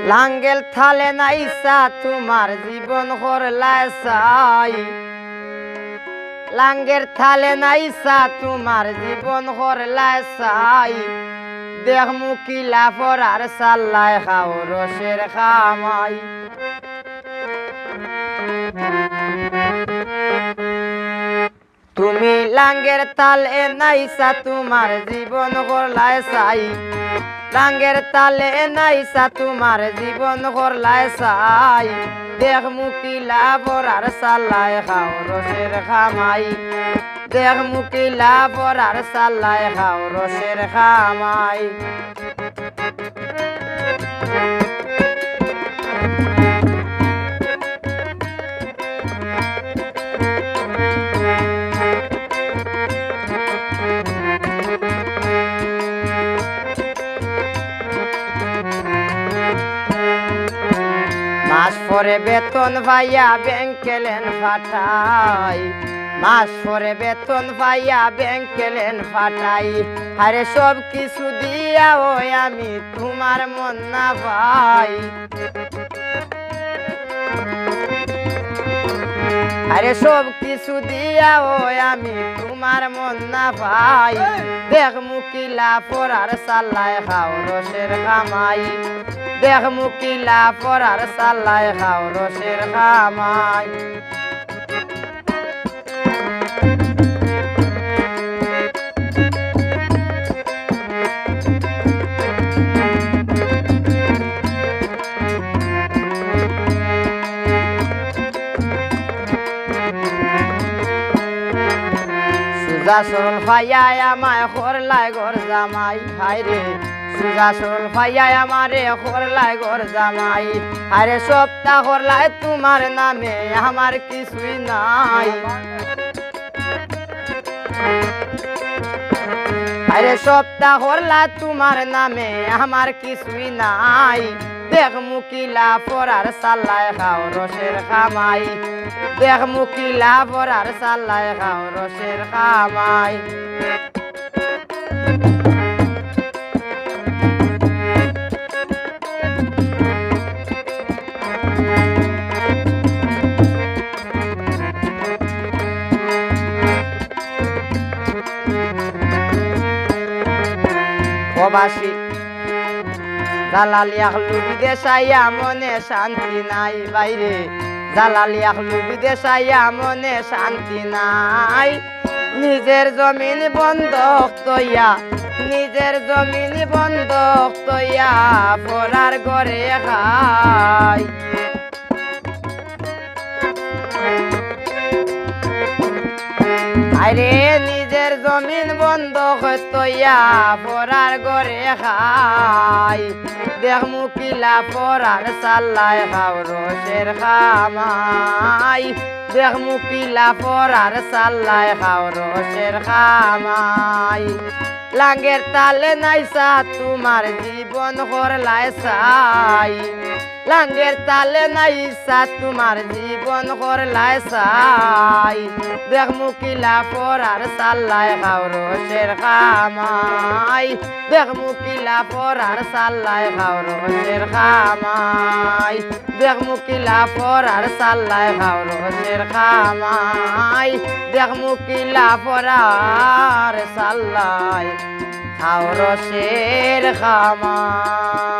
লাঙ্গেল থালে নাইসা তোমার জীবন করলায় চাই লাঙ্গের থালে নাইসা তোমার জীবন করলায় চাই দেখ মুকিলা ফরার সাল্লায় খাও রসের খামাই তুমি লাঙ্গের তালে নাইসা তোমার জীবন করলায় চাই লাঙ্গের তালে নাইসা তোমার জীবন করলায় চাই দেখ মুকিলা বরার সাল্লায় খাও রসের খামাই দেখ মুকিলা বরার সাল্লায় খাও রসের খামাই মাস পরে বেতন ভাইয়া ব্যাংকেলেন ফাটাই মাস পরে বেতন ভাইয়া ব্যাংকেলেন ফাটাই আরে সব কিছু দিয়া ওই আমি তোমার মন না ভাই আরে সব কিছু দিয়া ওই আমি তোমার মন না ভাই দেখ মুকিলা ফরার সাল্লায় খাও রসের খামাই দেখ মুকিলা ফরার সাল্লায় খাও রসের খামাই সুজা সরল ভাইয়াই আমায় করলাই ঘর জামাই হাই রে সুজা সরল ভাইয়াই আমারে করলাই ঘর জামাই আরে সপ্তাহ করলাই তোমার নামে আমার কিছুই নাই আরে সপ্তাহ করলা তোমার নামে আমার কিছুই নাই দেখ মুকিলা ফরার সাল্লায় খাও রসের খামাই দেখ মুকিলা ফরার সাল্লায় খাও রসের খামাই প্রবাসী জালালি আখলু বিদেশাইয়া মনে শান্তি নাই বাইরে জালালি আখলু বিদেশাইয়া মনে শান্তি নাই নিজের জমিন বন্ধক তৈয়া নিজের জমিন বন্ধক তৈয়া পরার ঘরে খাই আরে নিজের জমিন বন্ধক তৈয়া পরার ঘরে খাই দেখ মুকিলা পরার সাল্লায় খাও রসের খামাই দেখ মুকিলা পরার সাল্লায় খাও রসের খামাই লাঙ্গের তালে নাইসা তোমার জীবন করলায় চাই লাঙ্গের তালে নাইসা তোমার জীবন করলায় চাই দেখ মুকিলা পরার সাল্লায় খাও রসের খামাই দেখ মুকিলা পরার সাল্লায় খাও রসের খামাই দেখ মুকিলা পরার সাল্লায় খাও রসের খামাই দেখ মুকিলা পরার সাল্লায় খাও রসের খামাই।